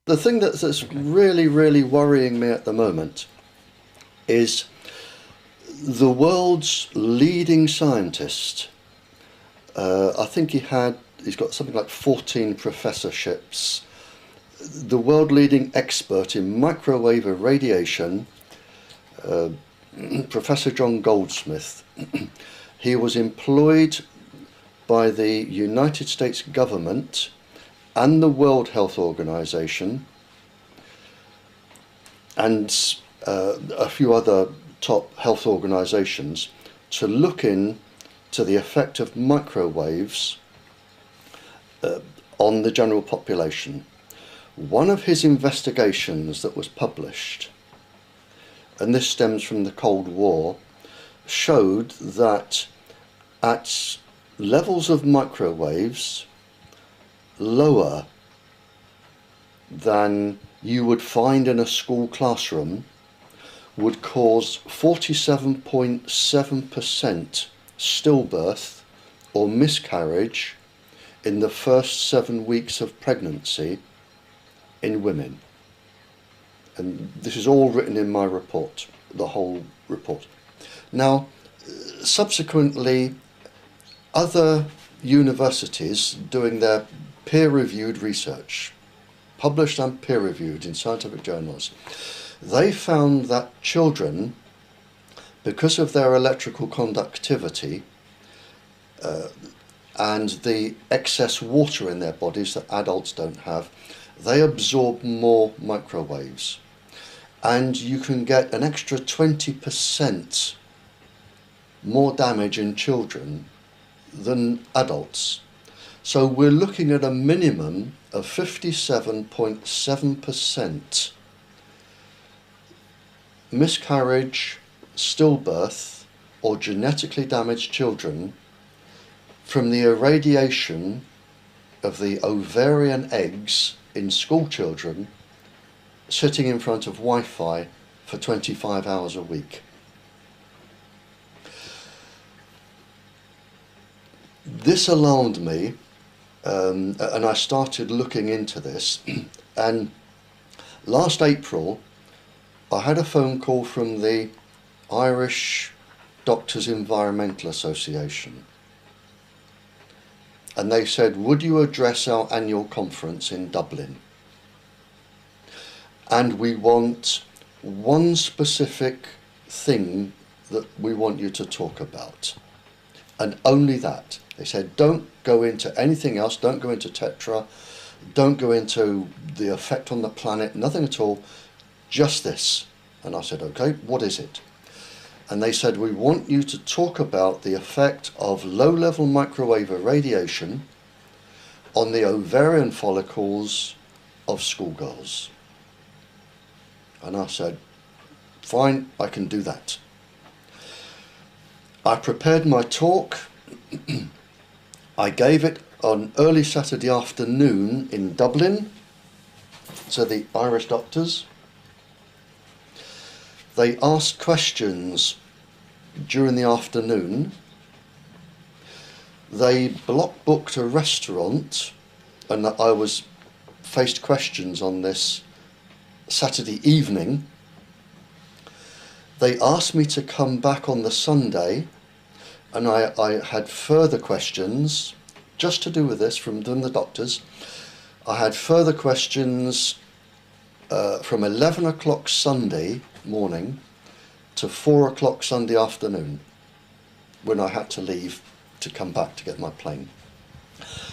The thing that's Okay. really, really worrying me at the moment is the world's leading scientist. I think he's got something like 14 professorships. The world leading expert in microwave irradiation, Professor John Goldsmith, he was employed by the United States government and the World Health Organization and a few other top health organizations to look into the effect of microwaves on the general population. One of his investigations that was published, and this stems from the Cold War, showed that at levels of microwaves lower than you would find in a school classroom would cause 47.7% stillbirth or miscarriage in the first 7 weeks of pregnancy in women. And this is all written in my report, the whole report. Now, subsequently, other universities doing their peer-reviewed research, published and peer-reviewed in scientific journals, they found that children, because of their electrical conductivity and the excess water in their bodies that adults don't have, they absorb more microwaves. And you can get an extra 20% more damage in children than adults. So we're looking at a minimum of 57.7% miscarriage, stillbirth, or genetically damaged children from the irradiation of the ovarian eggs in school children sitting in front of Wi-Fi for 25 hours a week. This alarmed me, and I started looking into this. And last April, I had a phone call from the Irish Doctors Environmental Association. And they said, would you address our annual conference in Dublin? And we want one specific thing that we want you to talk about. And only that. They said, don't go into anything else, don't go into Tetra, don't go into the effect on the planet, nothing at all, just this. And I said, okay, what is it? And they said, we want you to talk about the effect of low-level microwave irradiation on the ovarian follicles of schoolgirls. And I said, fine, I can do that. I prepared my talk. I gave it on early Saturday afternoon in Dublin to the Irish doctors. They asked questions during the afternoon. They block booked a restaurant, and I was faced questions on this Saturday evening. They asked me to come back on the Sunday, and I had further questions just to do with this from the doctors. I had further questions from 11 o'clock Sunday morning to 4 o'clock Sunday afternoon, when I had to leave to come back to get my plane.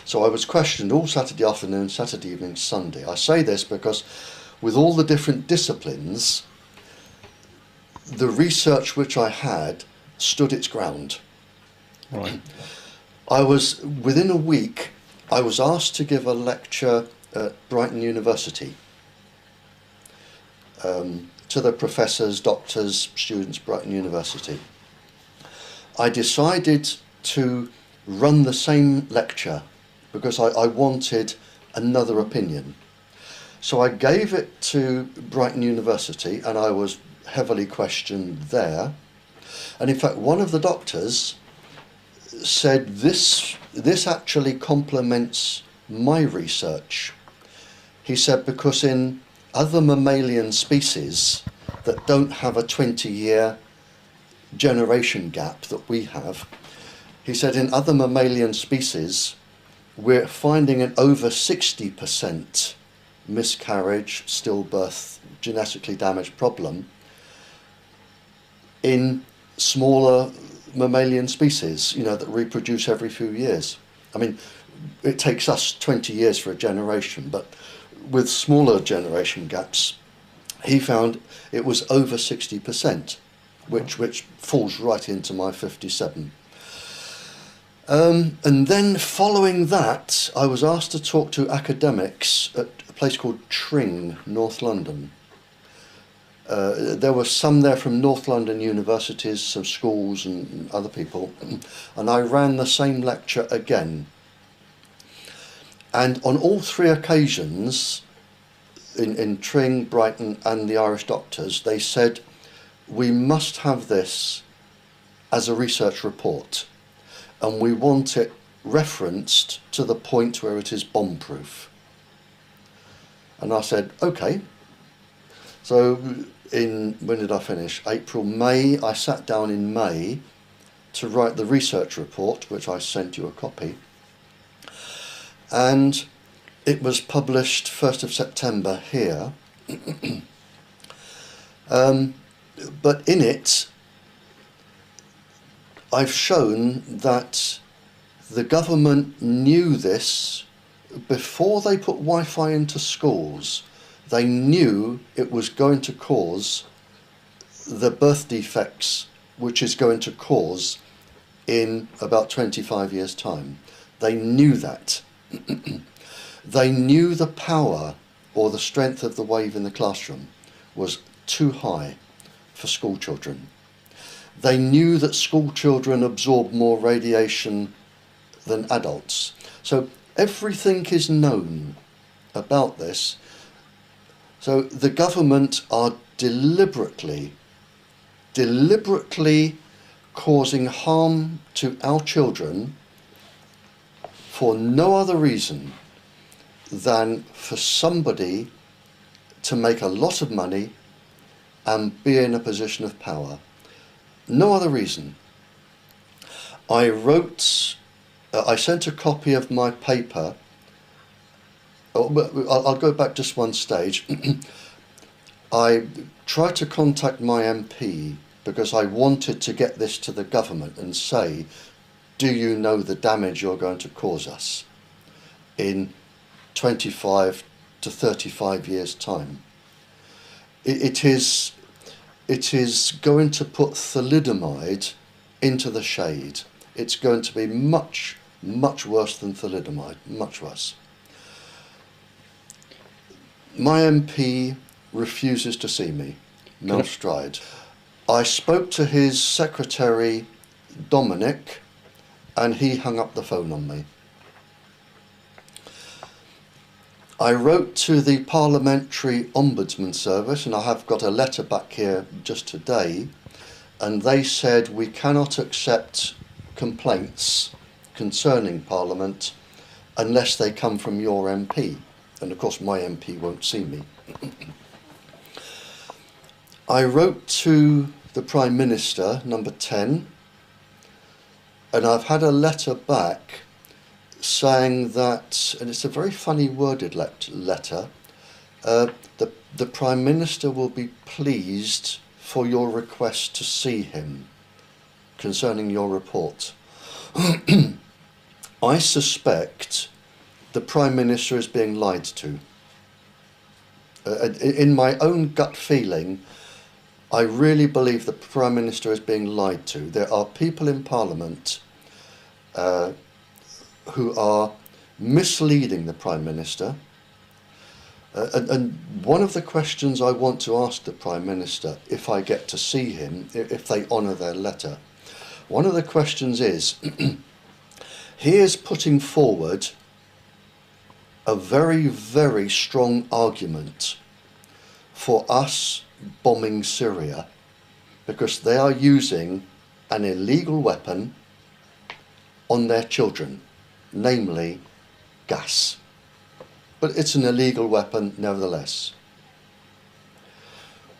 So I was questioned all Saturday afternoon, Saturday evening, Sunday. I say this because with all the different disciplines, the research which I had stood its ground. Right. Within a week, I was asked to give a lecture at Brighton University to the professors, doctors, students, Brighton University. I decided to run the same lecture because I wanted another opinion. So I gave it to Brighton University, and I was heavily questioned there. And in fact, one of the doctors said, this actually complements my research. He said because in other mammalian species that don't have a 20-year generation gap that we have, he said in other mammalian species we're finding an over 60% miscarriage, stillbirth, genetically damaged problem in smaller mammalian species, you know, that reproduce every few years. I mean, it takes us 20 years for a generation, but with smaller generation gaps, he found it was over 60%, which falls right into my 57. And then following that, I was asked to talk to academics at a place called Tring, North London. There were some there from North London universities, some schools and other people, and I ran the same lecture again. And on all three occasions, in Tring, Brighton and the Irish doctors, they said, we must have this as a research report, and we want it referenced to the point where it is bomb-proof. And I said, okay. So when did I finish? April, May. I sat down in May to write the research report, which I sent you a copy. And it was published 1st of September here. But in it, I've shown that the government knew this before they put Wi-Fi into schools. They knew it was going to cause the birth defects which is going to cause in about 25 years' time. They knew that. They knew the power or the strength of the wave in the classroom was too high for school children. They knew that school children absorb more radiation than adults. So everything is known about this. So the government are deliberately causing harm to our children for no other reason than for somebody to make a lot of money and be in a position of power. No other reason. I sent a copy of my paper. I'll go back just one stage. I tried to contact my MP because I wanted to get this to the government and say, do you know the damage you're going to cause us in 25 to 35 years' time? It is going to put thalidomide into the shade. It's going to be much, much worse than thalidomide, much worse. My MP refuses to see me, Mel Stride. I spoke to his secretary, Dominic, and he hung up the phone on me. I wrote to the Parliamentary Ombudsman Service, and I have got a letter back here just today, and they said we cannot accept complaints concerning Parliament unless they come from your MP. And of course my MP won't see me. I wrote to the Prime Minister, number 10, and I've had a letter back saying that, and it's a very funny worded letter, the Prime Minister will be pleased for your request to see him concerning your report. I suspect the Prime Minister is being lied to. In my own gut feeling, I really believe the Prime Minister is being lied to. There are people in Parliament who are misleading the Prime Minister. And one of the questions I want to ask the Prime Minister, if I get to see him, if they honour their letter, one of the questions is, he is putting forward a very, very strong argument for us bombing Syria because they are using an illegal weapon on their children, namely gas. but it's an illegal weapon nevertheless.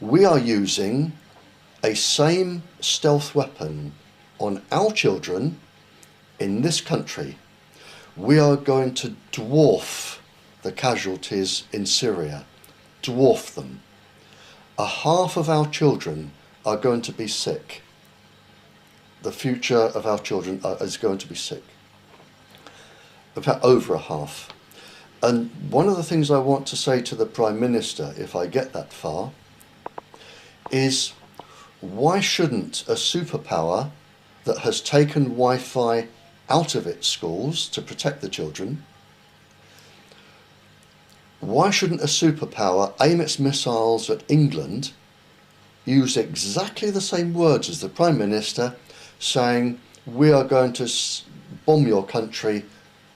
We are using a same stealth weapon on our children in this country. We are going to dwarf the casualties in Syria, dwarf them. A half of our children are going to be sick. The future of our children is going to be sick. In fact, over a half. And one of the things I want to say to the Prime Minister, if I get that far, is why shouldn't a superpower that has taken Wi-Fi out of its schools to protect the children, why shouldn't a superpower aim its missiles at England, use exactly the same words as the Prime Minister, saying, we are going to bomb your country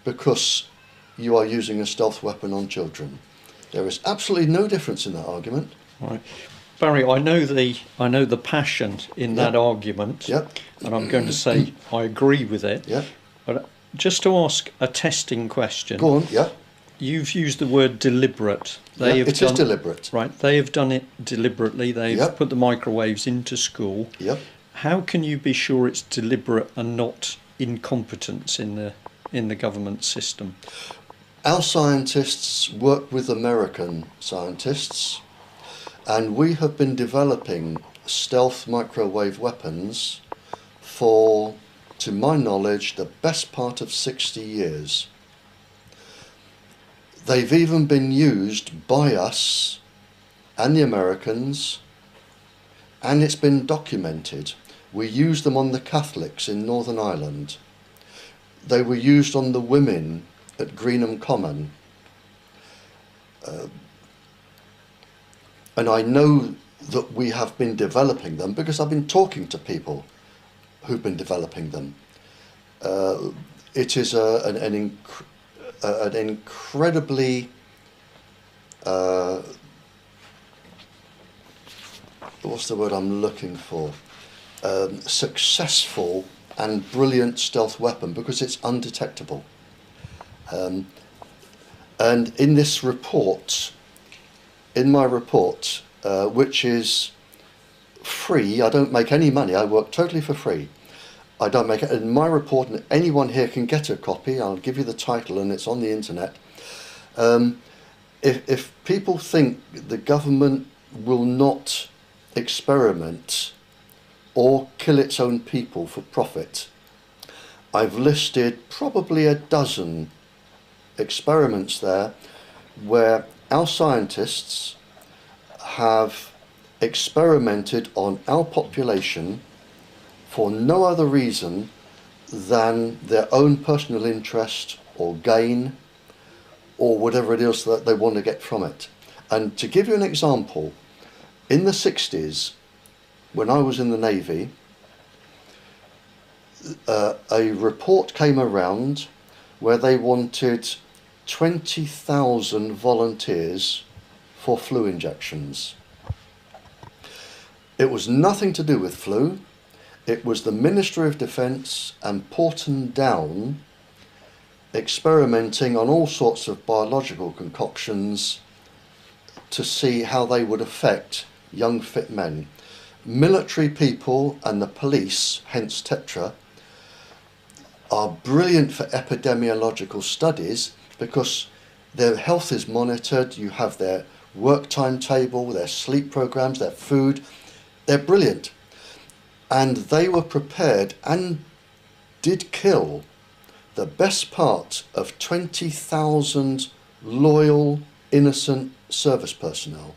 because you are using a stealth weapon on children? There is absolutely no difference in that argument. Right. Barry, I know the passion in that argument, and I'm going to say I agree with it. Yeah. But just to ask a testing question. Go on, yeah. You've used the word deliberate. It is deliberate. Right, they have done it deliberately. They've put the microwaves into school. Yep. How can you be sure it's deliberate and not incompetence in the government system? Our scientists work with American scientists, and we have been developing stealth microwave weapons for, to my knowledge, the best part of 60 years. They've even been used by us and the Americans, and it's been documented. We used them on the Catholics in Northern Ireland. They were used on the women at Greenham Common. And I know that we have been developing them because I've been talking to people who've been developing them. It is an incredibly what's the word I'm looking for? Successful and brilliant stealth weapon because it's undetectable. And in this report, in my report, which is free, I don't make any money, I work totally for free. I don't make it in my report, and anyone here can get a copy. I'll give you the title, and it's on the internet. If people think the government will not experiment or kill its own people for profit, I've listed probably a dozen experiments there where our scientists have experimented on our population for no other reason than their own personal interest or gain or whatever it is that they want to get from it. And to give you an example, in the 60s, when I was in the Navy, a report came around where they wanted 20,000 volunteers for flu injections. It was nothing to do with flu. It was the Ministry of Defence and Porton Down experimenting on all sorts of biological concoctions to see how they would affect young fit men. Military people and the police, hence Tetra, are brilliant for epidemiological studies because their health is monitored. You have their work timetable, their sleep programs, their food. They're brilliant. And they were prepared and did kill the best part of 20,000 loyal, innocent service personnel.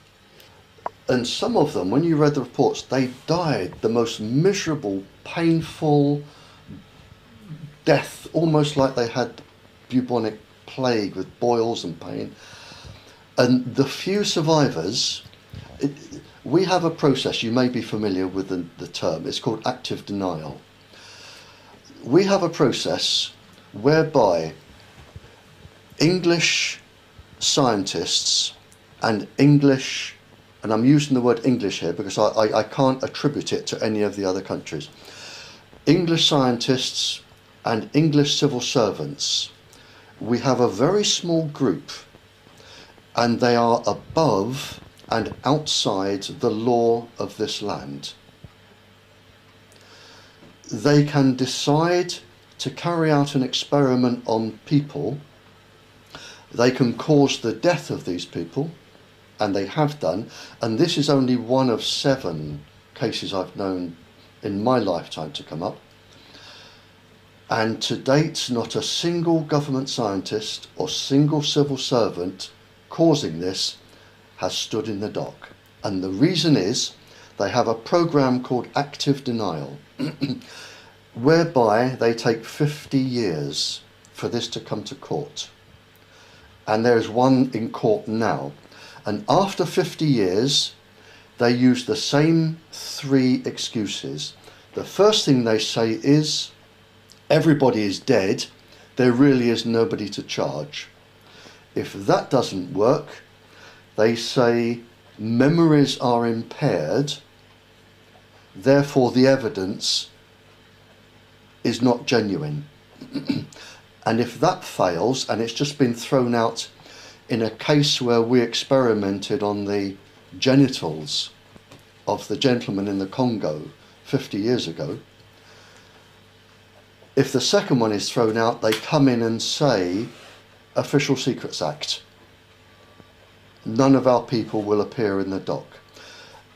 And some of them, when you read the reports, they died the most miserable, painful death, almost like they had bubonic plague with boils and pain. And the few survivors, we have a process, you may be familiar with the term, it's called active denial. We have a process whereby English scientists and English, and I'm using the word English here because I can't attribute it to any of the other countries, English scientists and English civil servants, we have a very small group and they are above and outside the law of this land. They can decide to carry out an experiment on people. They can cause the death of these people, and they have done, and this is only one of 7 cases I've known in my lifetime to come up. And to date, not a single government scientist or single civil servant causing this has stood in the dock. And the reason is they have a program called active denial, whereby they take 50 years for this to come to court. And there's one in court now. And after 50 years, they use the same 3 excuses. The first thing they say is, everybody is dead, there really is nobody to charge. If that doesn't work, they say memories are impaired, therefore the evidence is not genuine. And if that fails, and it's just been thrown out in a case where we experimented on the genitals of the gentleman in the Congo 50 years ago, if the second one is thrown out, they come in and say, Official Secrets Act. None of our people will appear in the dock.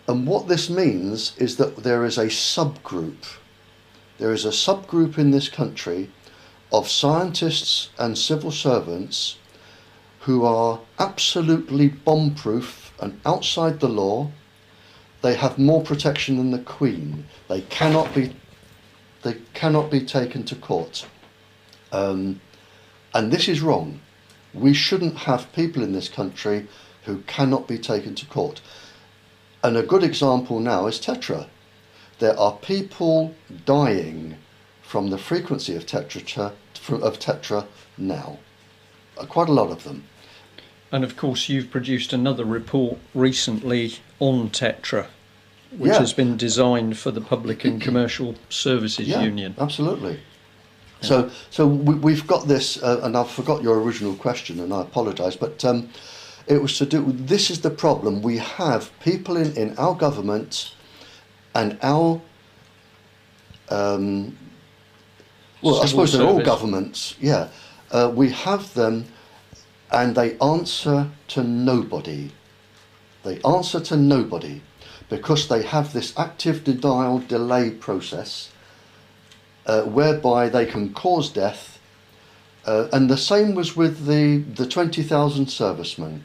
And what this means is that there is a subgroup. There is a subgroup in this country of scientists and civil servants who are absolutely bomb-proof and outside the law. They have more protection than the Queen. They cannot be taken to court. And this is wrong. We shouldn't have people in this country who cannot be taken to court. And a good example now is tetra. There are people dying from the frequency of tetra now. Quite a lot of them. And of course you've produced another report recently on tetra, which has been designed for the Public and Commercial Services Union. Absolutely. Yeah. So we've got this, and I forgot your original question, and I apologise, but it was to do with, this is the problem. We have people in our government and our, well, I suppose they're all governments, we have them, and they answer to nobody. They answer to nobody, because they have this active denial delay process whereby they can cause death. And the same was with the 20,000 servicemen.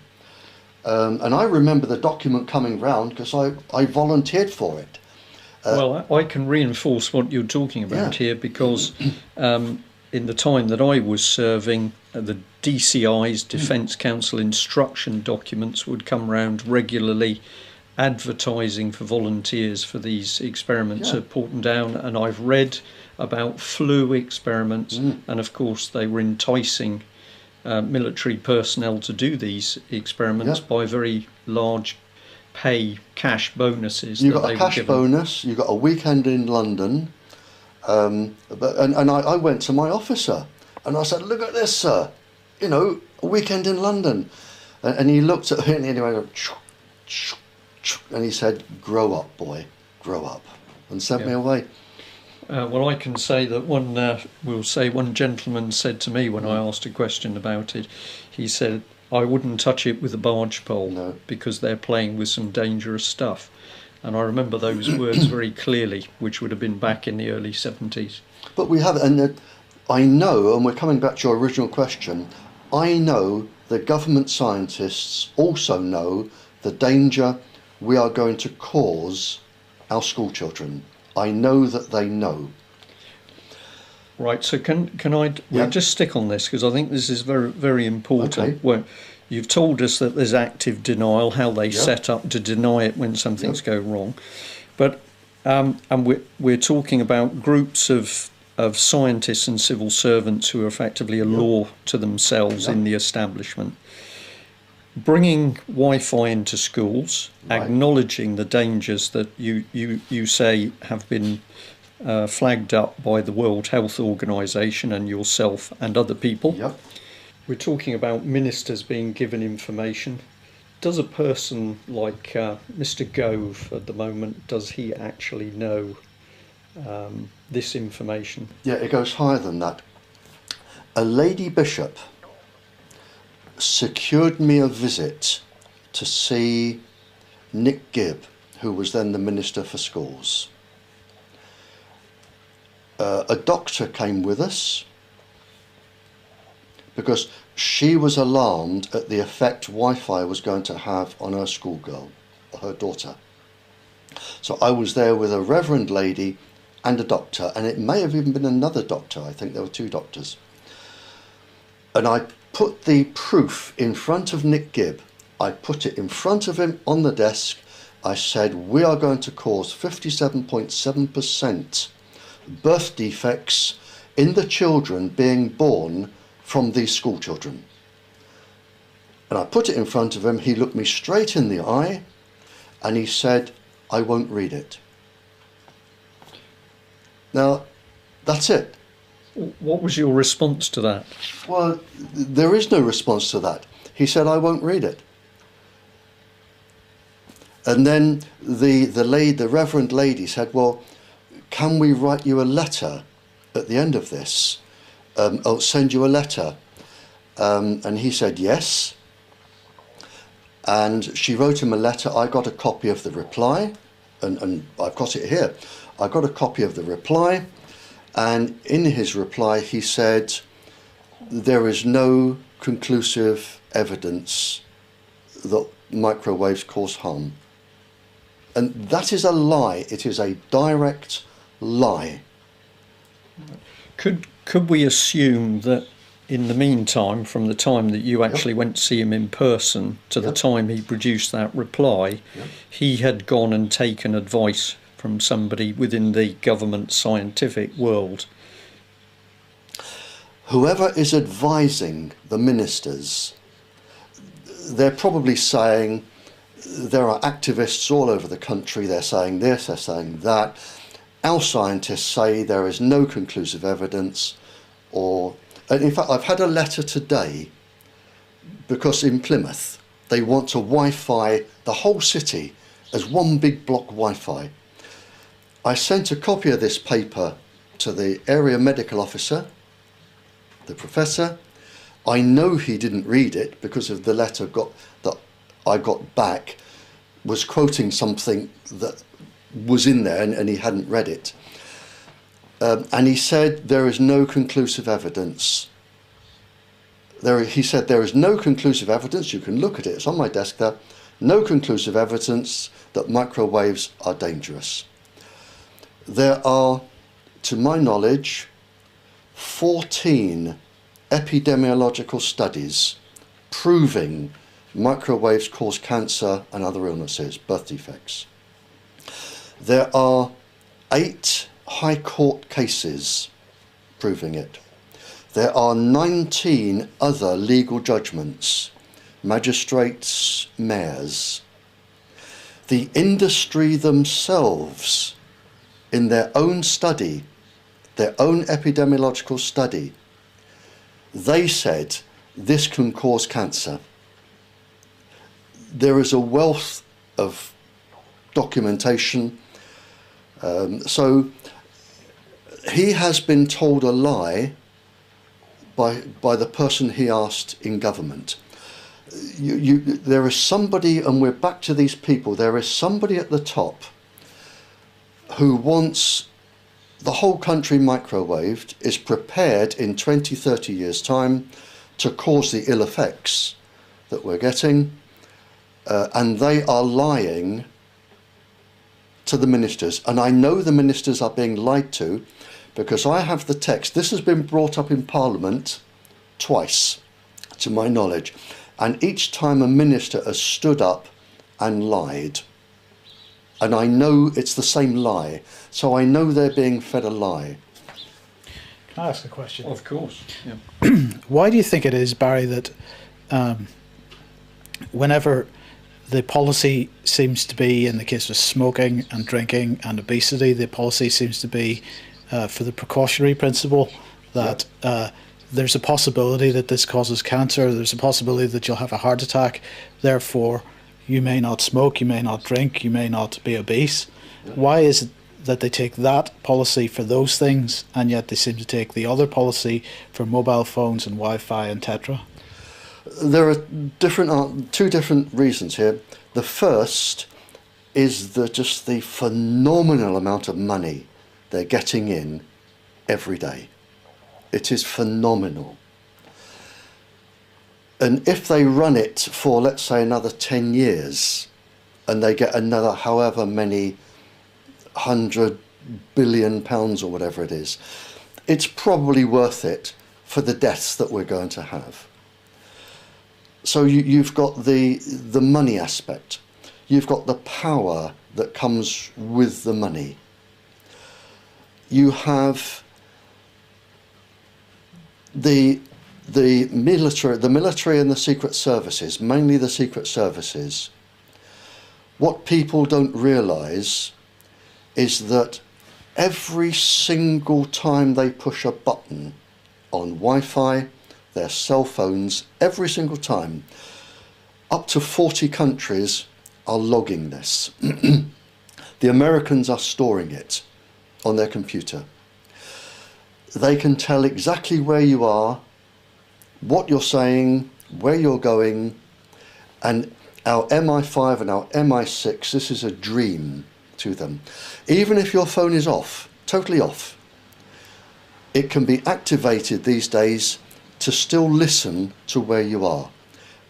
And I remember the document coming round because I volunteered for it. Well, I can reinforce what you're talking about here, because in the time that I was serving, the DCI's Defence Council instruction documents would come round regularly, advertising for volunteers for these experiments at Portondown, and I've read about flu experiments, and of course they were enticing military personnel to do these experiments by very large pay cash bonuses. You got a cash bonus, you got a weekend in London, and I went to my officer and I said, look at this, sir, you know, a weekend in London. And he looked at me and he went, and he said, grow up, boy, grow up, and sent me away. Well, I can say that one gentleman said to me when I asked a question about it, he said, I wouldn't touch it with a barge pole because they're playing with some dangerous stuff. And I remember those words very clearly, which would have been back in the early 70s. But we have, and I know, and we're coming back to your original question, I know the government scientists also know the danger we are going to cause our school children. I know that they know. Right, so can I we'll just stick on this, because I think this is very, very important. Okay. Where you've told us that there's active denial, how they set up to deny it when something's going wrong. But and we're talking about groups of scientists and civil servants who are effectively a law to themselves in the establishment. Bringing Wi-Fi into schools, acknowledging the dangers that you say have been flagged up by the World Health Organization and yourself and other people. we're talking about ministers being given information. Does a person like Mr. Gove at the moment, does he actually know this information? Yeah, it goes higher than that. A lady bishop secured me a visit to see Nick Gibb, who was then the Minister for Schools. A doctor came with us because she was alarmed at the effect Wi-Fi was going to have on her schoolgirl, her daughter. So I was there with a reverend lady and a doctor, and it may have even been another doctor. I think there were two doctors. And I put the proof in front of Nick Gibb. I put it in front of him on the desk. I said, we are going to cause 57.7% birth defects in the children being born from these school children. And I put it in front of him. He looked me straight in the eye and he said, I won't read it. Now, that's it. What was your response to that? Well, there is no response to that. He said, I won't read it. And then the reverend lady said, well, can we write you a letter at the end of this? I'll send you a letter. And he said, yes. And she wrote him a letter. I got a copy of the reply, and I've got it here. I got a copy of the reply, and in his reply he said, there is no conclusive evidence that microwaves cause harm. And that is a lie. It is a direct lie. Could we assume that in the meantime, from the time that you actually went to see him in person to the time he produced that reply, he had gone and taken advice from somebody within the government scientific world? Whoever is advising the ministers, they're probably saying, there are activists all over the country, they're saying this, they're saying that. Our scientists say there is no conclusive evidence, and in fact I've had a letter today because in Plymouth they want to Wi-Fi the whole city as one big block Wi-Fi. I sent a copy of this paper to the area medical officer, the professor. I know he didn't read it because of the letter that I got back was quoting something that was in there and he hadn't read it. And he said there is no conclusive evidence. He said there is no conclusive evidence, you can look at it, it's on my desk there, no conclusive evidence that microwaves are dangerous. There are, to my knowledge, 14 epidemiological studies proving microwaves cause cancer and other illnesses, birth defects. There are 8 High Court cases proving it. There are 19 other legal judgments, magistrates, mayors. The industry themselves, in their own study, their own epidemiological study, they said this can cause cancer. There is a wealth of documentation. So he has been told a lie by the person he asked in government. There is somebody, and we're back to these people, there is somebody at the top who wants the whole country microwaved, is prepared in 20, 30 years' time to cause the ill effects that we're getting, and they are lying to the ministers. And I know the ministers are being lied to because I have the text. This has been brought up in Parliament twice, to my knowledge, and each time a minister has stood up and lied. And I know it's the same lie, so I know they're being fed a lie. Can I ask a question? Of course. Yeah. Why do you think it is, Barry, that whenever the policy seems to be, in the case of smoking and drinking and obesity, the policy seems to be for the precautionary principle that there's a possibility that this causes cancer, there's a possibility that you'll have a heart attack, therefore you may not smoke, you may not drink, you may not be obese. Why is it that they take that policy for those things and yet they seem to take the other policy for mobile phones and Wi-Fi and Tetra? There are two different reasons here. The first is just the phenomenal amount of money they're getting in every day. It is phenomenal. And if they run it for, let's say, another 10 years, and they get another however many £100 billion or whatever it is, it's probably worth it for the deaths that we're going to have. So you've got the money aspect. You've got the power that comes with the money. You have the military and the secret services, mainly the secret services. What people don't realise is that every single time they push a button on Wi-Fi, their cell phones, every single time, up to 40 countries are logging this. The Americans are storing it on their computer. They can tell exactly where you are, what you're saying, where you're going, and our MI5 and our MI6, this is a dream to them. Even if your phone is off, totally off, it can be activated these days to still listen to where you are.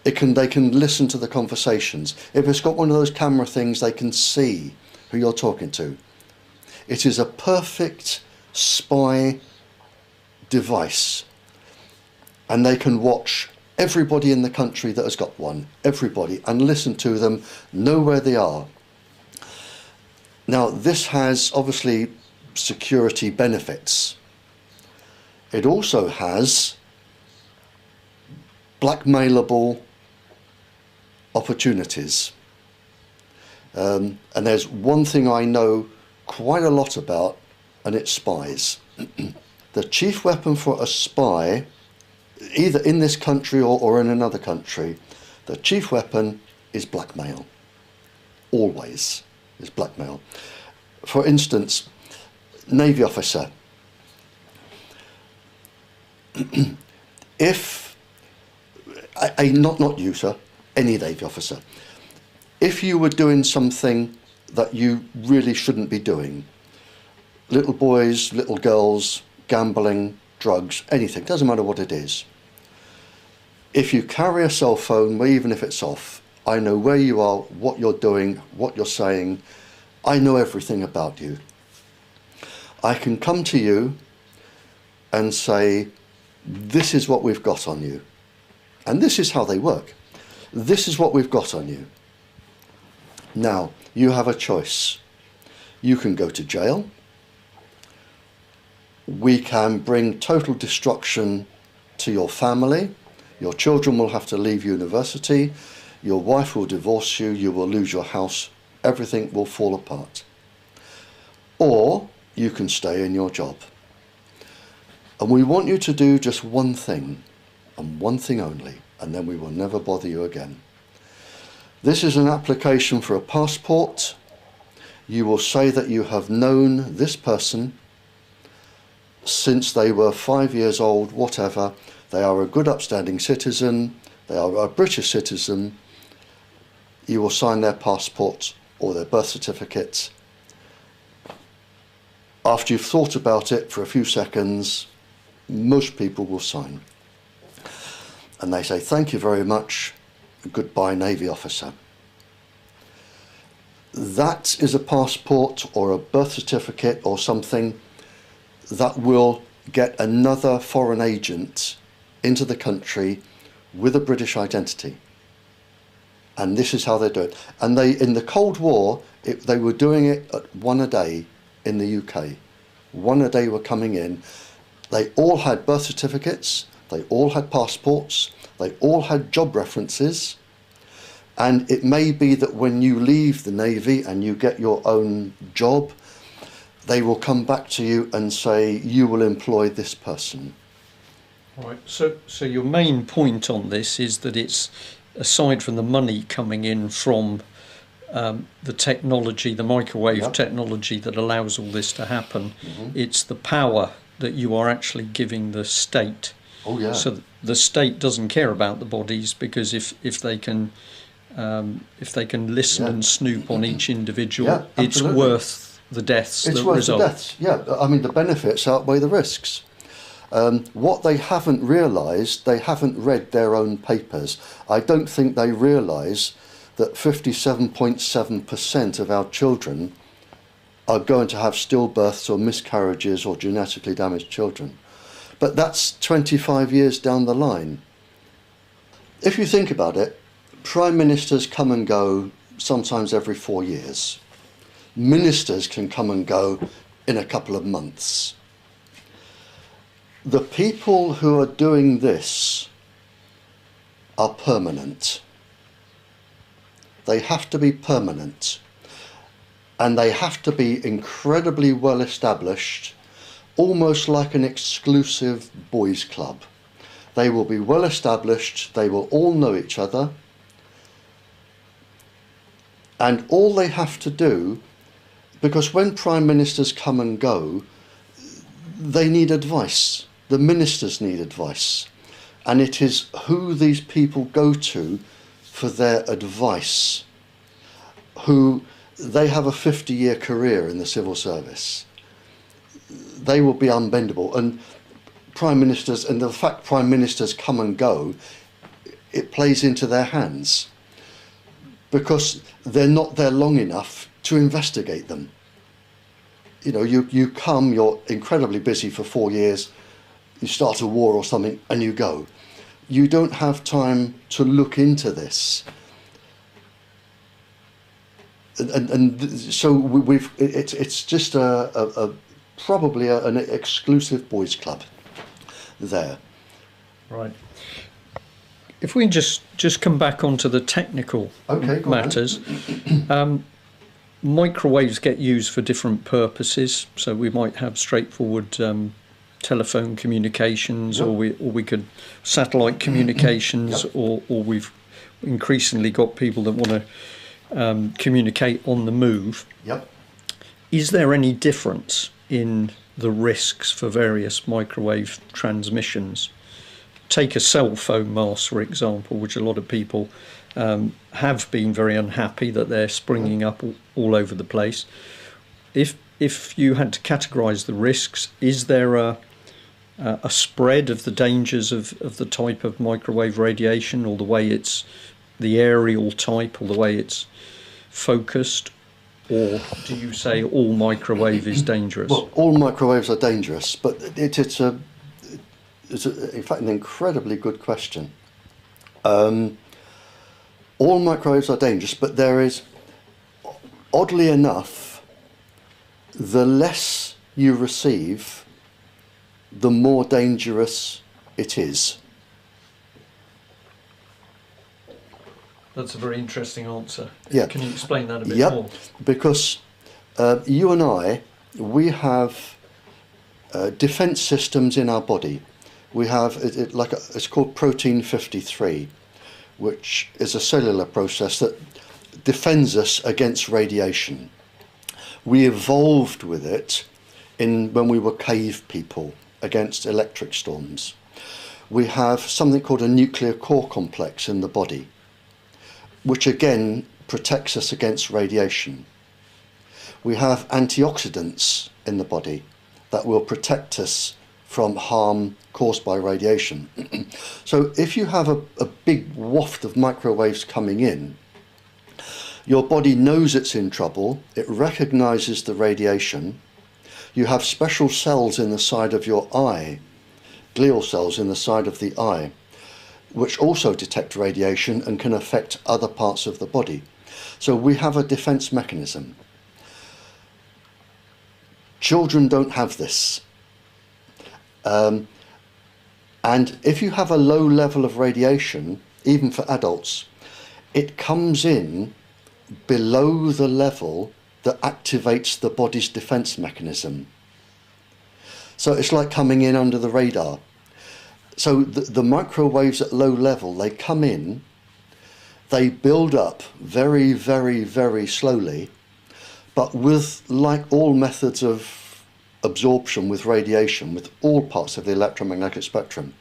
They can listen to the conversations. If it's got one of those camera things, they can see who you're talking to. It is a perfect spy device, and they can watch everybody in the country that has got one, everybody, and listen to them, know where they are. Now, this has obviously security benefits. It also has blackmailable opportunities. And there's one thing I know quite a lot about, and it's spies. The chief weapon for a spy, either in this country or in another country, the chief weapon is blackmail. Always is blackmail. For instance, Navy officer. If, not you, sir, any Navy officer, if you were doing something that you really shouldn't be doing, little boys, little girls, gambling, drugs, anything, doesn't matter what it is. If you carry a cell phone, even if it's off, I know where you are, what you're doing, what you're saying. I know everything about you. I can come to you and say, this is what we've got on you. And this is how they work. This is what we've got on you. Now, you have a choice. You can go to jail. We can bring total destruction to your family. Your children will have to leave university. Your wife will divorce you. You will lose your house. Everything will fall apart. Or you can stay in your job. And we want you to do just one thing, and one thing only, and then we will never bother you again. This is an application for a passport. You will say that you have known this person since they were 5 years old, whatever. They are a good upstanding citizen. They are a British citizen. You will sign their passport or their birth certificate. After you've thought about it for a few seconds, most people will sign. And they say, thank you very much, goodbye, Navy officer. That is a passport or a birth certificate or something that will get another foreign agent into the country with a British identity. And this is how they do it. And they, in the Cold War, they were doing it at one a day in the UK. One a day were coming in. They all had birth certificates, they all had passports, they all had job references. And it may be that when you leave the Navy and you get your own job, they will come back to you and say, you will employ this person. Right. So your main point on this is that it's, aside from the money coming in from the technology, the microwave Yep. technology that allows all this to happen, Mhm. it's the power that you are actually giving the state. Oh yeah. So the state doesn't care about the bodies, because if they can listen Yeah. and snoop on each individual, Yeah, it's absolutely. worth the deaths It's that worth result. the deaths. Yeah, I mean the benefits outweigh the risks. What they haven't realised, they haven't read their own papers. I don't think they realise that 57.7% of our children are going to have stillbirths or miscarriages or genetically damaged children. But that's 25 years down the line. If you think about it, prime ministers come and go sometimes every 4 years. Ministers can come and go in a couple of months. The people who are doing this are permanent. They have to be permanent. And they have to be incredibly well established, almost like an exclusive boys' club. They will be well established, they will all know each other, and all they have to do, because when prime ministers come and go, they need advice. The ministers need advice. And it is who these people go to for their advice, who they have a 50-year career in the civil service. They will be unbendable. And prime ministers, and the fact prime ministers come and go, it plays into their hands, because they're not there long enough to investigate them. You know, you come, you're incredibly busy for 4 years, you start a war or something, and you go. You don't have time to look into this. So it's just probably an exclusive boys' club there. Right. If we just come back onto the technical Okay, go on. matters, microwaves get used for different purposes. So we might have straightforward telephone communications, Yep. or we could satellite communications, Yep. or we've increasingly got people that want to communicate on the move. Yep. Is there any difference in the risks for various microwave transmissions? Take a cell phone mast, for example, which a lot of people have been very unhappy that they're springing up all over the place. If you had to categorise the risks, is there a spread of the dangers of the type of microwave radiation, or the way it's the aerial type, or the way it's focused? Or do you say all microwave is dangerous? Well, all microwaves are dangerous, but it's in fact an incredibly good question. All microwaves are dangerous, but there is, oddly enough, the less you receive, the more dangerous it is. That's a very interesting answer. Yeah. Can you explain that a bit Yep, more? because you and I, we have defence systems in our body. We have it's called protein 53, which is a cellular process that defends us against radiation. We evolved with it when we were cave people against electric storms. We have something called a nuclear core complex in the body, which again protects us against radiation. We have antioxidants in the body that will protect us from harm caused by radiation. So if you have a big waft of microwaves coming in, your body knows it's in trouble, it recognises the radiation. You have special cells in the side of your eye, glial cells in the side of the eye, which also detect radiation and can affect other parts of the body. So we have a defence mechanism. Children don't have this. And if you have a low level of radiation, even for adults, it comes in below the level that activates the body's defence mechanism. So it's like coming in under the radar. So the microwaves at low level, they come in, they build up very, very, very slowly, but with, like all methods of absorption with radiation, with all parts of the electromagnetic spectrum,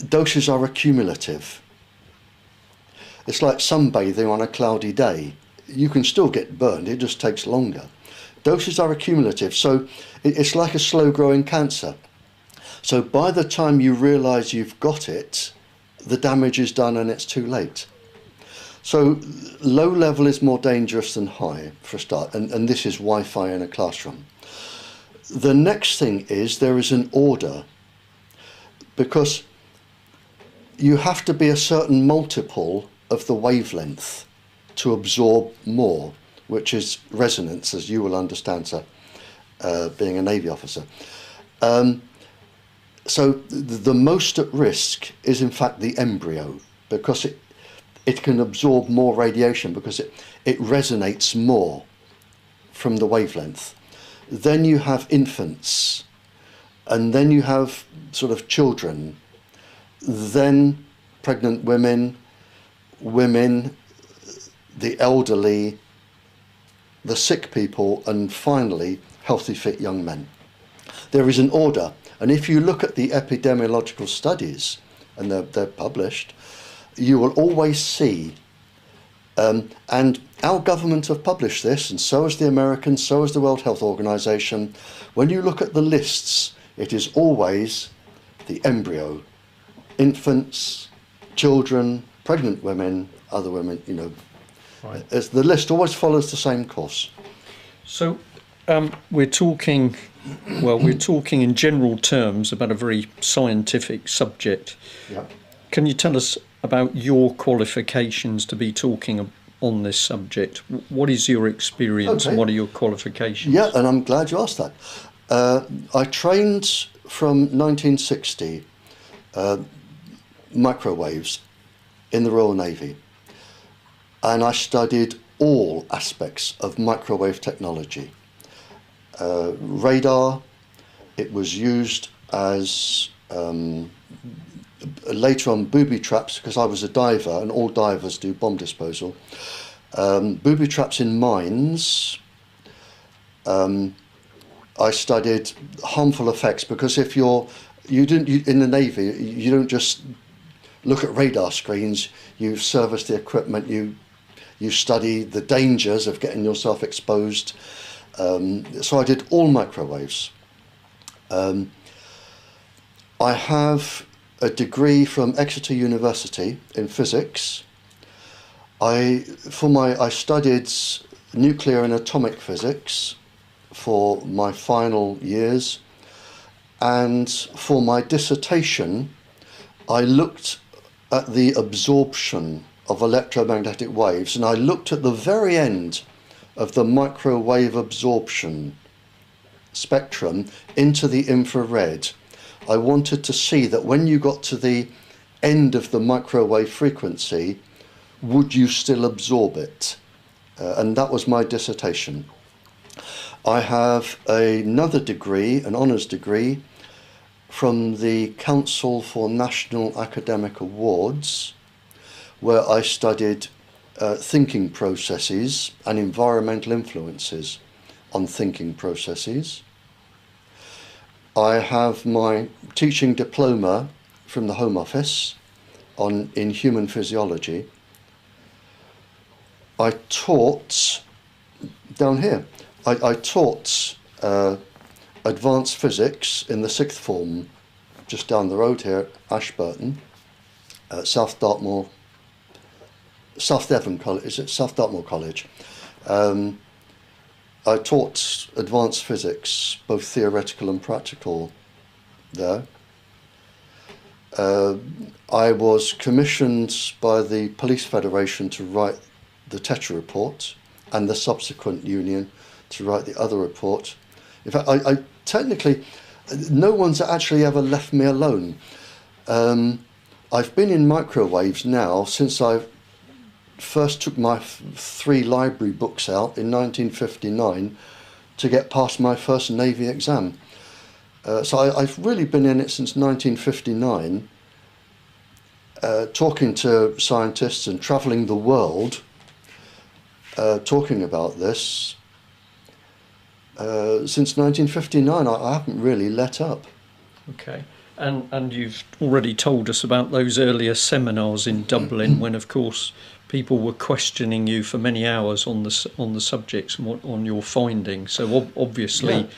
doses are accumulative. It's like sunbathing on a cloudy day. You can still get burned, it just takes longer. Doses are accumulative, so it's like a slow-growing cancer. So by the time you realise you've got it, the damage is done and it's too late. So low level is more dangerous than high, for a start, and this is Wi-Fi in a classroom. The next thing is there is an order, because you have to be a certain multiple of the wavelength to absorb more, which is resonance, as you will understand, sir, being a Navy officer. So the most at risk is in fact the embryo, because it can absorb more radiation because it resonates more from the wavelength. Then you have infants, and then you have sort of children, then pregnant women, the elderly, the sick people, and finally healthy fit young men. There is an order. And if you look at the epidemiological studies, and they're published, you will always see, and our government have published this, and so has the Americans, so has the World Health Organization. When you look at the lists, it is always the embryo, infants, children, pregnant women, other women, you know. Right. The list always follows the same course. So we're talking in general terms about a very scientific subject. Yeah. Can you tell us about your qualifications to be talking on this subject? What is your experience and what are your qualifications? Yeah, and I'm glad you asked that. I trained from 1960 microwaves in the Royal Navy, and I studied all aspects of microwave technology. Radar, it was used as later on booby traps, because I was a diver and all divers do bomb disposal. Booby traps in mines. I studied harmful effects, because if you in the Navy, you don't just look at radar screens, you service the equipment, you study the dangers of getting yourself exposed. So I did all microwaves. I have a degree from Exeter University in physics. I studied nuclear and atomic physics for my final years, and for my dissertation I looked at the absorption of electromagnetic waves, and I looked at the very end of the microwave absorption spectrum into the infrared. I wanted to see that when you got to the end of the microwave frequency, would you still absorb it? And that was my dissertation. I have another degree, an honours degree, from the Council for National Academic Awards, where I studied thinking processes and environmental influences on thinking processes. I have my teaching diploma from the Home Office in human physiology. I taught down here. I taught advanced physics in the sixth form, just down the road here, Ashburton, South Devon College. Is it South Dartmoor College? I taught advanced physics, both theoretical and practical, there. I was commissioned by the Police Federation to write the Tetra report, and the subsequent union to write the other report. In fact, I technically, no one's actually ever left me alone. I've been in microwaves now since I first took my 3 library books out in 1959 to get past my first Navy exam. So I've really been in it since 1959, talking to scientists and travelling the world, talking about this. Since 1959, I haven't really let up. Okay. And you've already told us about those earlier seminars in Dublin when, of course, people were questioning you for many hours on the subjects and on your findings. So obviously,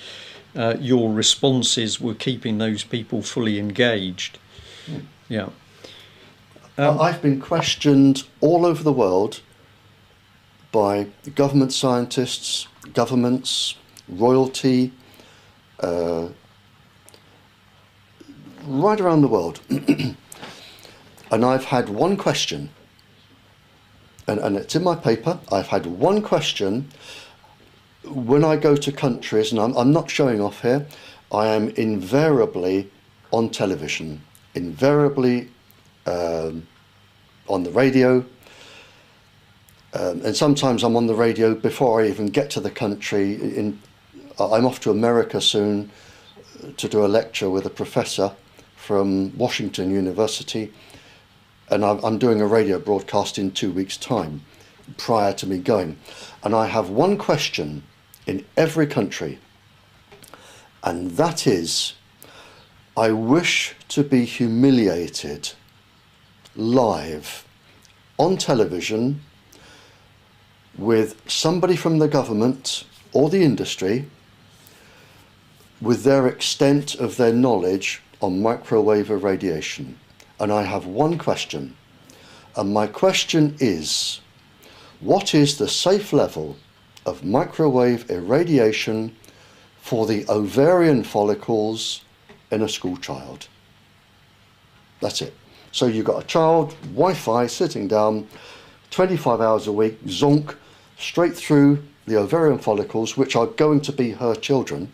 your responses were keeping those people fully engaged. Yeah. I've been questioned all over the world by government scientists, governments, royalty, right around the world. And I've had one question, and it's in my paper. I've had one question when I go to countries, and I'm not showing off here, I am invariably on television, invariably on the radio, and sometimes I'm on the radio before I even get to the country. I'm off to America soon to do a lecture with a professor from Washington University, and I'm doing a radio broadcast in 2 weeks' time prior to me going. And I have one question in every country, and that is, I wish to be humiliated live on television with somebody from the government or the industry with their extent of their knowledge on microwave irradiation. And I have one question, and my question is, what is the safe level of microwave irradiation for the ovarian follicles in a school child? That's it. So you've got a child, Wi-Fi, sitting down, 25 hours a week, zonk, straight through the ovarian follicles, which are going to be her children.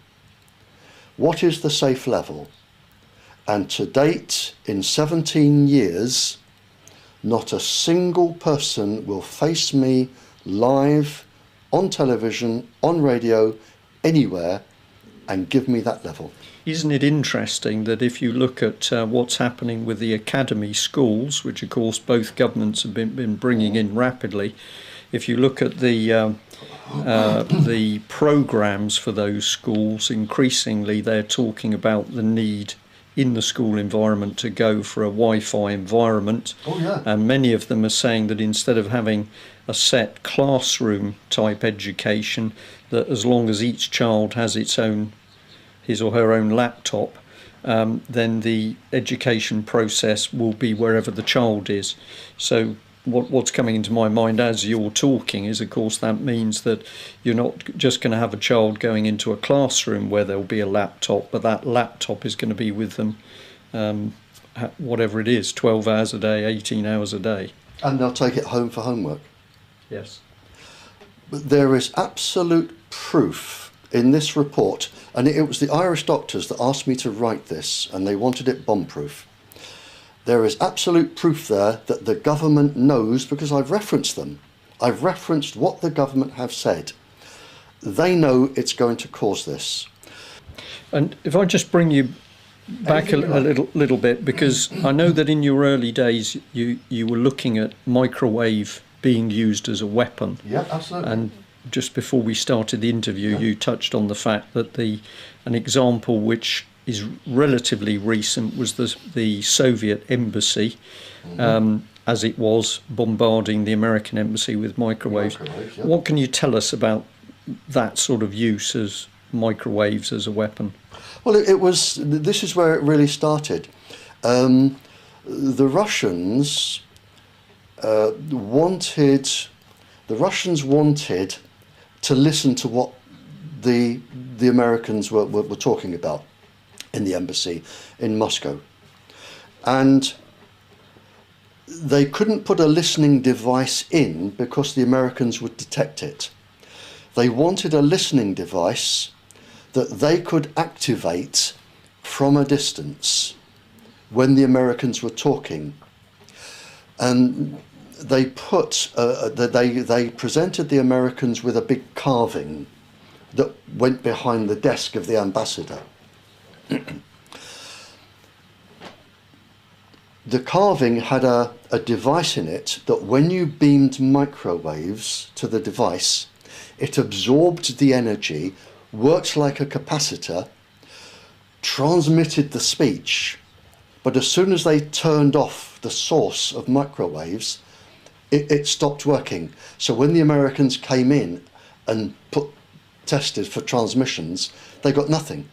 What is the safe level? And to date, in 17 years, not a single person will face me live, on television, on radio, anywhere, and give me that level. Isn't it interesting that if you look at what's happening with the academy schools, which of course both governments have been bringing in rapidly, if you look at the programs for those schools, increasingly they're talking about the need in the school environment to go for a Wi-Fi environment. Oh, yeah. And many of them are saying that instead of having a set classroom type education, that as long as each child has his or her own laptop, then the education process will be wherever the child is. So what's coming into my mind as you're talking is, of course, that means that you're not just going to have a child going into a classroom where there'll be a laptop, but that laptop is going to be with them, whatever it is, 12 hours a day, 18 hours a day. And they'll take it home for homework. Yes. But there is absolute proof in this report, and it was the Irish doctors that asked me to write this, and they wanted it bomb-proof. There is absolute proof there that the government knows, because I've referenced them. I've referenced what the government have said. They know it's going to cause this. And if I just bring you back a little bit, because I know that in your early days you were looking at microwave being used as a weapon. Yeah, absolutely. And just before we started the interview, you touched on the fact that an example which is relatively recent was the Soviet embassy, as it was bombarding the American embassy with microwaves. Yeah. What What can you tell us about that sort of use as microwaves as a weapon? Well, this is where it really started. The Russians wanted to listen to what the Americans were talking about in the embassy in Moscow. And they couldn't put a listening device in because the Americans would detect it. They wanted a listening device that they could activate from a distance when the Americans were talking. And they they presented the Americans with a big carving that went behind the desk of the ambassador. The carving had a device in it that when you beamed microwaves to the device, it absorbed the energy, worked like a capacitor, transmitted the speech, but as soon as they turned off the source of microwaves, it stopped working. So when the Americans came in and tested for transmissions, they got nothing.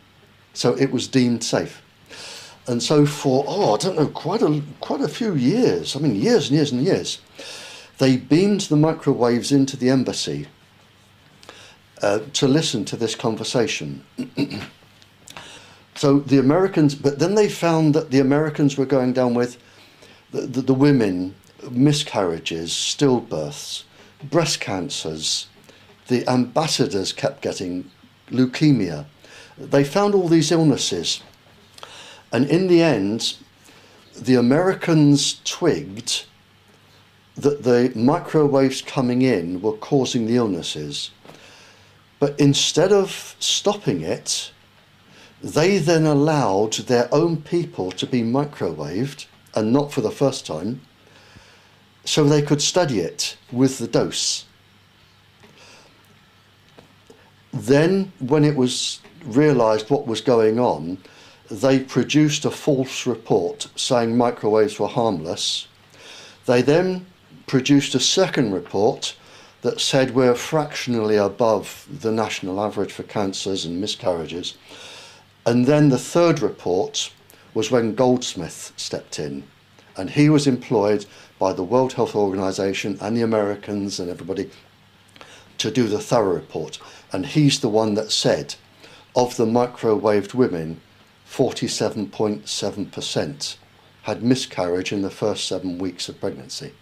So it was deemed safe. And so for, I don't know, quite a few years, I mean years and years and years, they beamed the microwaves into the embassy to listen to this conversation. So the Americans, but then they found that the Americans were going down with the women, miscarriages, stillbirths, breast cancers. The ambassadors kept getting leukemia. They found all these illnesses. And in the end, the Americans twigged that the microwaves coming in were causing the illnesses. But instead of stopping it, they then allowed their own people to be microwaved, and not for the first time, so they could study it with the dose. Then, when it was realised what was going on, they produced a false report saying microwaves were harmless. They then produced a second report that said we're fractionally above the national average for cancers and miscarriages. And then the third report was when Goldsmith stepped in, and he was employed by the World Health Organization and the Americans and everybody to do the thorough report. And he's the one that said, of the microwaved women, 47.7% had miscarriage in the first 7 weeks of pregnancy.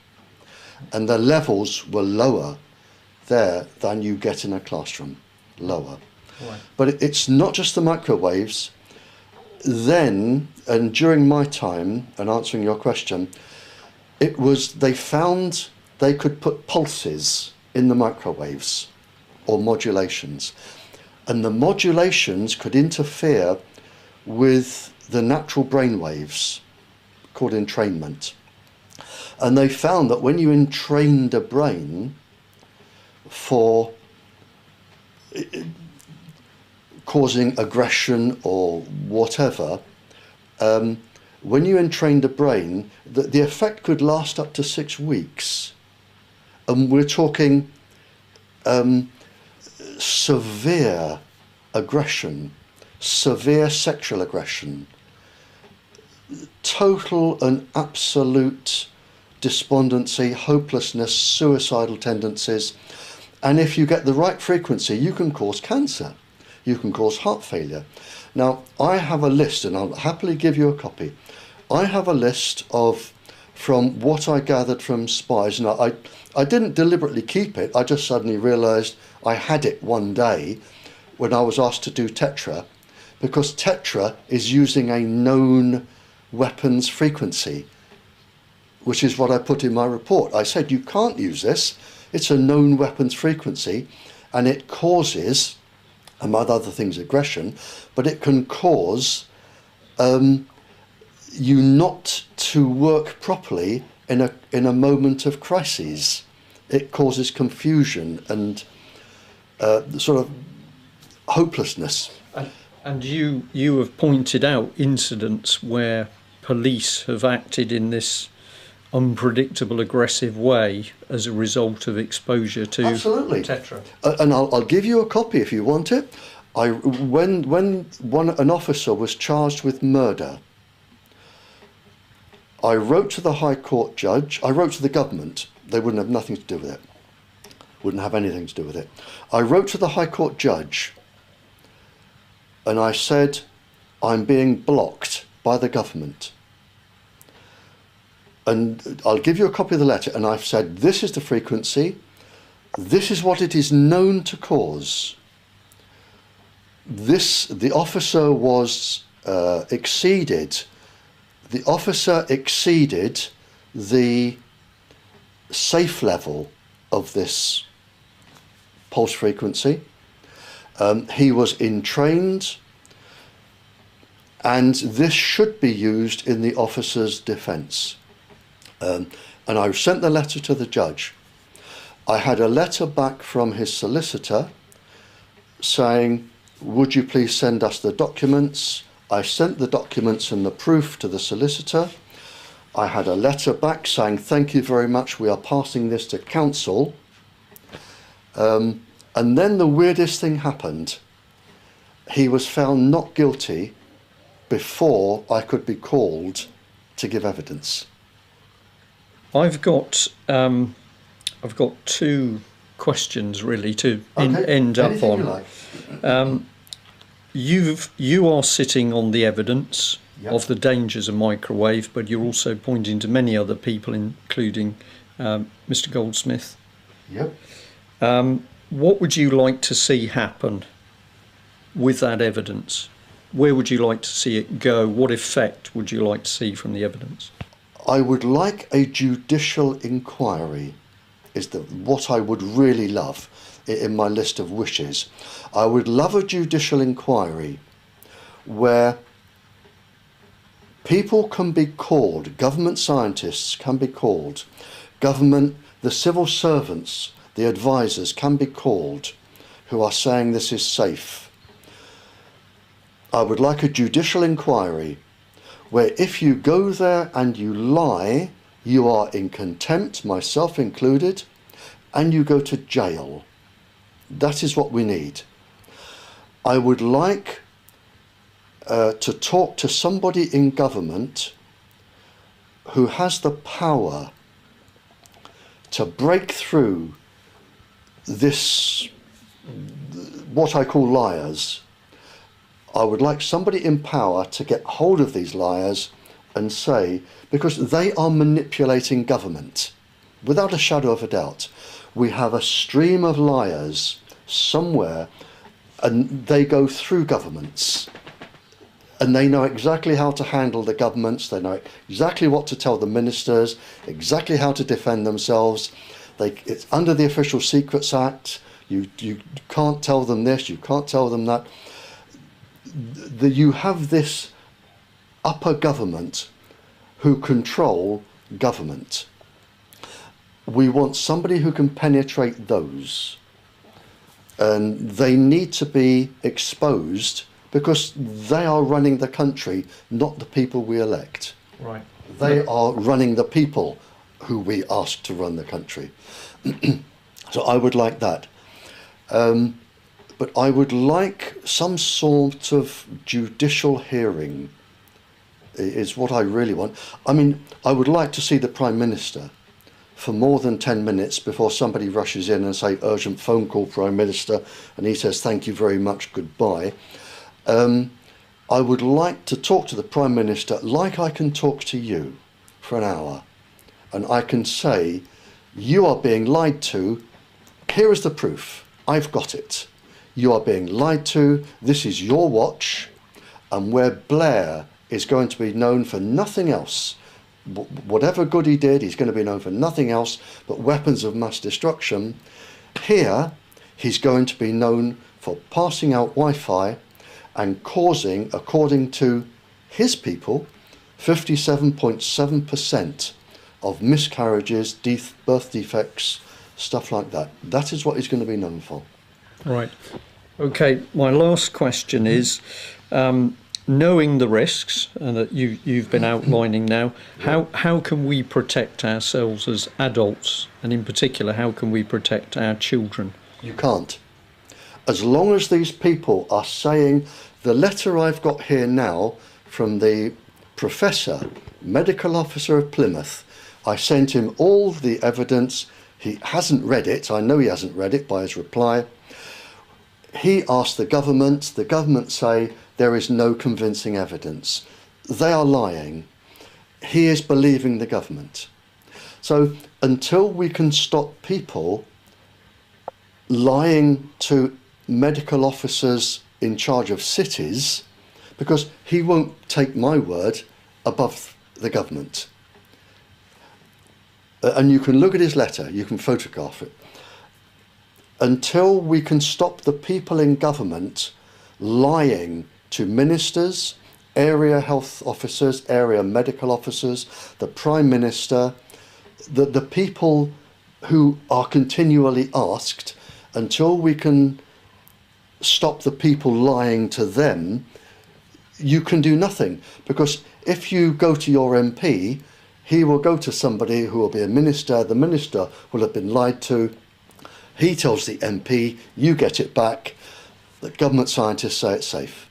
And the levels were lower there than you get in a classroom, lower. Right. But it's not just the microwaves. Then, and during my time, and answering your question, it was, they found they could put pulses in the microwaves, or modulations. And the modulations could interfere with the natural brain waves, called entrainment. And they found that when you entrained a brain for causing aggression or whatever, when you entrained a brain, the effect could last up to 6 weeks. And we're talking severe aggression, severe sexual aggression, total and absolute despondency, hopelessness, suicidal tendencies. And if you get the right frequency, you can cause cancer. You can cause heart failure. Now, I have a list, and I'll happily give you a copy. I have a list of, from what I gathered from spies, and I didn't deliberately keep it, I just suddenly realised I had it one day when I was asked to do Tetra, because Tetra is using a known weapons frequency, which is what I put in my report. I said, you can't use this, it's a known weapons frequency, and it causes, among other things, aggression, but it can cause you not to work properly in a moment of crises. It causes confusion and sort of hopelessness. And you have pointed out incidents where police have acted in this unpredictable, aggressive way as a result of exposure to Absolutely. Tetra. And I'll give you a copy if you want it. When an officer was charged with murder, I wrote to the High Court judge, I wrote to the government, they wouldn't have nothing to do with it, wouldn't have anything to do with it. I wrote to the High Court judge and I said, I'm being blocked by the government. And I'll give you a copy of the letter, and I've said, this is the frequency, this is what it is known to cause. The officer was exceeded the safe level of this pulse frequency. He was entrained. And this should be used in the officer's defence. And I sent the letter to the judge. I had a letter back from his solicitor saying, would you please send us the documents? I sent the documents and the proof to the solicitor. I had a letter back saying, thank you very much, we are passing this to council. And then the weirdest thing happened. He was found not guilty before I could be called to give evidence. I've got two questions really to end up Anything on. You like. You are sitting on the evidence Yep. of the dangers of microwave, but you're also pointing to many other people, including Mr. Goldsmith. Yep. What would you like to see happen with that evidence? Where would you like to see it go? What effect would you like to see from the evidence? I would like a judicial inquiry, is what I would really love in my list of wishes. I would love a judicial inquiry where people can be called, government scientists can be called, the civil servants, the advisors can be called, who are saying this is safe. I would like a judicial inquiry where if you go there and you lie, you are in contempt, myself included, and you go to jail. That is what we need. I would like to talk to somebody in government who has the power to break through this, what I call liars. I would like somebody in power to get hold of these liars and say, because they are manipulating government, without a shadow of a doubt. We have a stream of liars somewhere, and they go through governments. And they know exactly how to handle the governments, they know exactly what to tell the ministers, exactly how to defend themselves. It's under the Official Secrets Act. You can't tell them this, you can't tell them that. You have this upper government who control government. We want somebody who can penetrate those. And they need to be exposed because they are running the country, not the people we elect. Right. They are running the people who we ask to run the country. So I would like that. But I would like some sort of judicial hearing is what I really want. I mean, I would like to see the Prime Minister for more than 10 minutes before somebody rushes in and say, urgent phone call, Prime Minister, and he says, thank you very much, goodbye. I would like to talk to the Prime Minister like I can talk to you for an hour. And I can say, you are being lied to. Here is the proof. I've got it. You are being lied to. This is your watch. And where Blair is going to be known for nothing else, whatever good he did, he's going to be known for nothing else but weapons of mass destruction. Here, he's going to be known for passing out Wi-Fi and causing, according to his people, 57.7% of miscarriages, birth defects, stuff like that. That is what he's going to be known for. Right. Okay, my last question is, knowing the risks that you've been outlining now, how can we protect ourselves as adults, and in particular, how can we protect our children? You can't. As long as these people are saying, the letter I've got here now from the professor, medical officer of Plymouth, I sent him all the evidence. He hasn't read it. I know he hasn't read it by his reply. He asked the government say there is no convincing evidence. They are lying. He is believing the government. So until we can stop people lying to medical officers in charge of cities, because he won't take my word above the government. And you can look at his letter, you can photograph it. Until we can stop the people in government lying to ministers area health officers, area medical officers, the Prime Minister, the people who are continually asked, until we can stop the people lying to them, you can do nothing. Because if you go to your MP, he will go to somebody who will be a minister, the minister will have been lied to, he tells the MP, you get it back, the government scientists say it's safe.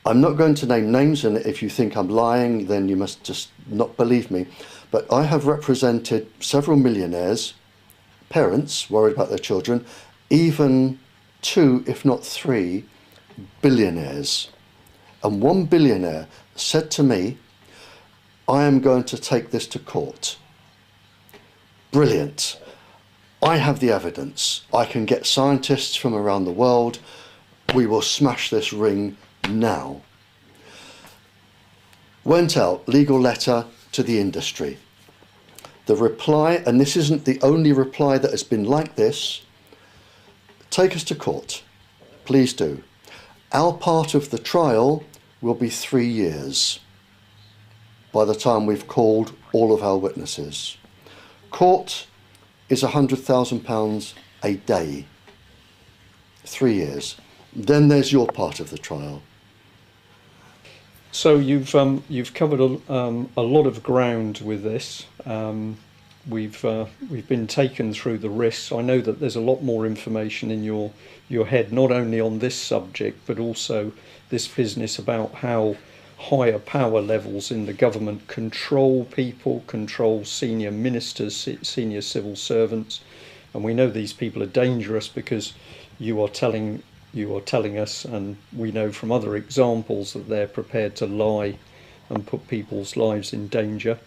I'm not going to name names, and if you think I'm lying, then you must just not believe me. But I have represented several millionaires, parents worried about their children, even 2, if not 3, billionaires. And one billionaire said to me, I am going to take this to court. Brilliant. I have the evidence. I can get scientists from around the world. We will smash this ring now. Went out, legal letter to the industry. The reply, and this isn't the only reply that has been like this, take us to court. Please do. Our part of the trial will be 3 years by the time we've called all of our witnesses. Court is £100,000 a day. 3 years. Then there's your part of the trial. So you've covered a lot of ground with this. We've been taken through the risks. I know that there's a lot more information in your head, not only on this subject, but also this business about how higher power levels in the government control people, control senior ministers, senior civil servants. And we know these people are dangerous because you are telling us, and we know from other examples, that they're prepared to lie and put people's lives in danger.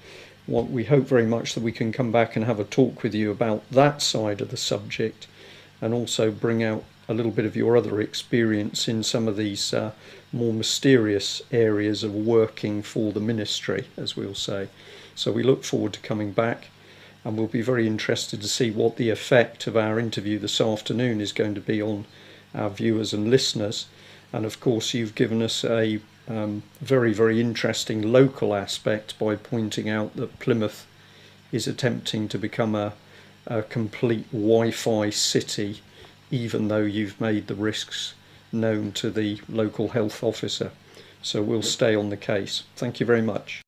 We hope very much that we can come back and have a talk with you about that side of the subject, and also bring out a little bit of your other experience in some of these more mysterious areas of working for the ministry, as we'll say. So we look forward to coming back, and we'll be very interested to see what the effect of our interview this afternoon is going to be on our viewers and listeners. And of course, you've given us a very, very interesting local aspect by pointing out that Plymouth is attempting to become a complete Wi-Fi city, even though you've made the risks known to the local health officer. So we'll stay on the case. Thank you very much.